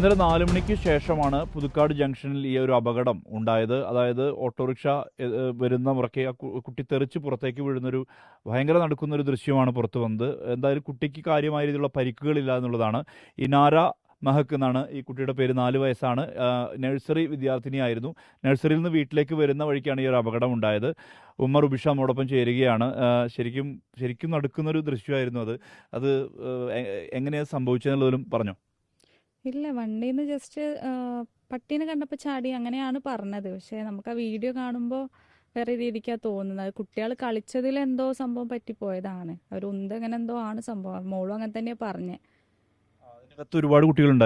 ഇന്നലെ 4 മണിക്ക് ശേഷമാണ് പുതുക്കാട് ജംഗ്ഷനിൽ ഈ ഒരു അപകടം ഉണ്ടായത്. അതായത് ഓട്ടോറിക്ഷ വരുന്ന മുറയ്ക്ക് ആ കുട്ടി തെറിച്ച് പുറത്തേക്ക് വീഴുന്നൊരു ഭയങ്കര നടക്കുന്നൊരു ദൃശ്യമാണ് പുറത്തു വന്നത്. എന്തായാലും കുട്ടിക്ക് കാര്യമായ രീതിയിലുള്ള പരിക്കുകളില്ല എന്നുള്ളതാണ്. ഇനാര മഹക്ക് എന്നാണ് ഈ കുട്ടിയുടെ പേര്. 4 വയസ്സാണ്. നഴ്സറി വിദ്യാർത്ഥിനിയായിരുന്നു. നഴ്സറിയിൽ നിന്ന് വീട്ടിലേക്ക് വരുന്ന വഴിക്കാണ് ഈ ഒരു അപകടം ഉണ്ടായത്. ഉമ്മർ ഉബിഷ നമ്മോടൊപ്പം ചേരുകയാണ്. ശരിക്കും നടക്കുന്നൊരു ദൃശ്യമായിരുന്നു അത്. അത് എങ്ങനെയാണ് സംഭവിച്ചതെന്നുള്ളതിലും പറഞ്ഞു. ഇല്ല, വണ്ടിയിൽ നിന്ന് ജസ്റ്റ് പട്ടീനെ കണ്ടപ്പോൾ ചാടി അങ്ങനെയാണ് പറഞ്ഞത്. പക്ഷേ നമുക്ക് ആ വീഡിയോ കാണുമ്പോൾ വേറെ രീതിക്കാണ് തോന്നുന്നത്. കുട്ടികൾ കളിച്ചതിൽ എന്തോ സംഭവം പറ്റിപ്പോയതാണ്. അവർ ഉന്തങ്ങനെ എന്തോ ആണ് സംഭവം. മോളും അങ്ങനെ തന്നെയാണ് പറഞ്ഞത്. ഒരുപാട് കുട്ടികളുണ്ട്.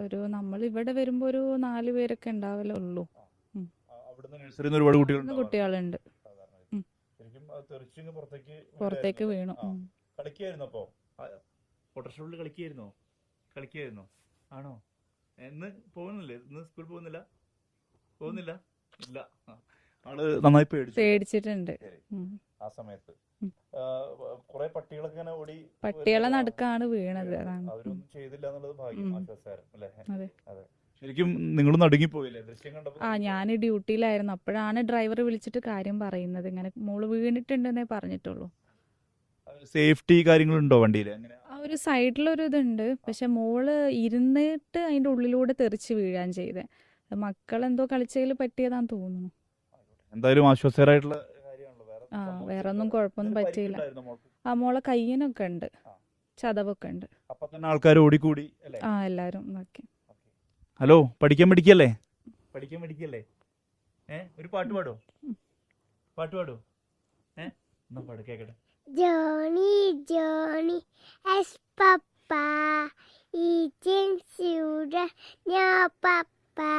ഒരു നമ്മൾ ഇവിടെ വരുമ്പോൾ ഒരു 4 പേരൊക്കെ ഉണ്ടാവലേ ഉള്ളൂ. കുട്ടികളുണ്ട്. പുറത്തേക്ക് വീണു. കളിക്കായിരുന്നോ? ആണോ? ഇന്ന് പോകുന്നില്ലേ? ഇന്ന് സ്കൂളിൽ പോകുന്നില്ല? ഇല്ല. ആള് നന്നായി പേടിച്ചിട്ടുണ്ട്. ആ സമയത്ത് കുറെ പട്ടികളൊക്കെ ഇങ്ങനെ ഓടി, പട്ടികളെ നടുക്കാണ് വീണത്. അവരൊന്നും ചെയ്തില്ല എന്നുള്ളത് ഭാഗ്യം, ആശ്വാസകരം അല്ലേ? അതെ. ശരിക്കും നിങ്ങൾ നടുങ്ങിപ്പോയില്ലേ ദൃശ്യം കണ്ടപ്പോൾ? ഞാൻ ഡ്യൂട്ടിയിലായിരുന്നു. അപ്പോഴാണ് ഡ്രൈവർ വിളിച്ചിട്ട് കാര്യം പറയുന്നത്. ഇങ്ങനെ മോള് വീണിട്ടുണ്ടെന്നേ പറഞ്ഞിട്ടുള്ളൂ. സേഫ്റ്റി കാര്യങ്ങളുണ്ടോ വണ്ടിയിൽ? ആ ഒരു സൈഡിലൊരു ഇതുണ്ട്. പക്ഷെ മോള് ഇരുന്നിട്ട് അതിന്റെ ഉള്ളിലൂടെ തെറിച്ച് വീഴാൻ ചെയ്തേ. മക്കളെന്തോ കളിച്ചതിൽ പറ്റിയതാന്ന് തോന്നുന്നു. എന്തായാലും ആശ്വാസകരമായിട്ടുള്ള വേറെ ഒന്നും കുഴപ്പമൊന്നും പറ്റിയില്ല. ആ മോളെ കയ്യിനൊക്കെ ഉണ്ട്, ചതവൊക്കെ ഉണ്ട്. ആൾക്കാർ ഓടിക്കൂടി. എല്ലാരും നോക്കി. ഹലോ, പഠിക്കാൻ പഠിക്കല്ലേ? ഒരു പാട്ട് പാടോ? എന്നാ പാട് കേക്കട്ടെ. Johnny as Papa, eating sugar, no Papa,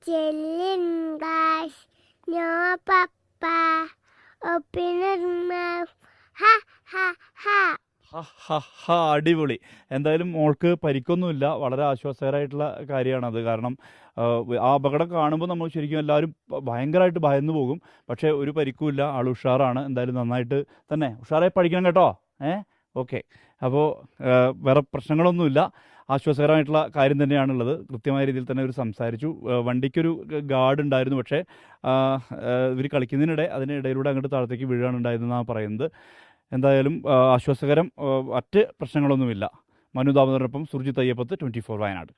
chilling guys, no Papa, open your mouth, ha ha ha. അടിപൊളി. എന്തായാലും മോൾക്ക് പരിക്കൊന്നുമില്ല. വളരെ ആശ്വാസകരമായിട്ടുള്ള കാര്യമാണത്. കാരണം ആ അപകടം കാണുമ്പോൾ നമ്മൾ ശരിക്കും എല്ലാവരും ഭയങ്കരമായിട്ട് ഭയന്നു പോകും. പക്ഷേ ഒരു പരിക്കുമില്ല, ആൾ ഉഷാറാണ്. എന്തായാലും നന്നായിട്ട് തന്നെ ഉഷാറായി പഠിക്കണം കേട്ടോ. ഓക്കെ. അപ്പോൾ വേറെ പ്രശ്നങ്ങളൊന്നുമില്ല. ആശ്വാസകരമായിട്ടുള്ള കാര്യം തന്നെയാണുള്ളത്. കൃത്യമായ രീതിയിൽ തന്നെ ഇവർ സംസാരിച്ചു. വണ്ടിക്കൊരു ഗാർഡ് ഉണ്ടായിരുന്നു. പക്ഷേ ഇവർ കളിക്കുന്നതിനിടെ അതിനിടയിലൂടെ അങ്ങോട്ട് താഴത്തേക്ക് വീഴാണ് ഉണ്ടായതെന്നാണ് പറയുന്നത്. എന്തായാലും ആശ്വാസകരം. മറ്റ് പ്രശ്നങ്ങളൊന്നുമില്ല. മനു ദാമോദരനൊപ്പം സുർജിത്ത് അയ്യപ്പത്ത്, 24 വയനാട്.